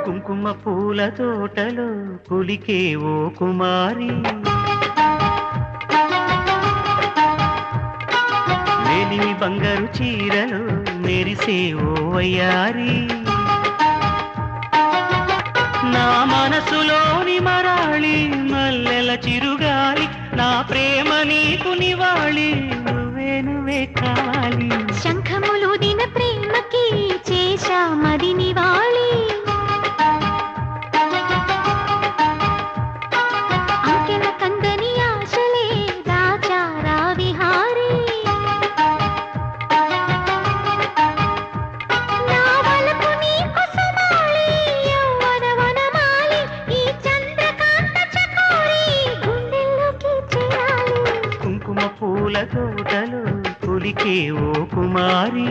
కుంకుమ పూల తోటలో కులికే ఓ కుమారి, మేలిమి బంగారు చీరలో మెరిసే ఓ వయ్యారి, నా మనసులోని మరాళి మల్లెల చిరుగాలి, నా ప్రేమ నీకు నివాళి, నువ్వే నువ్వే కావాలి. శంఖములు దిన ప్రేమకి చేశా మది నివాళి, అంకెల కందని ఆశలే దాచారా విహారీ, నా వలపు నీకు సమాళి యవ్వన వనమాలి, ఈ చంద్రకాంత చకోరి గుండెల్లోకి చేరాలి. కుంకుమ పూల తోటలో కులికే ఓ కుమారి.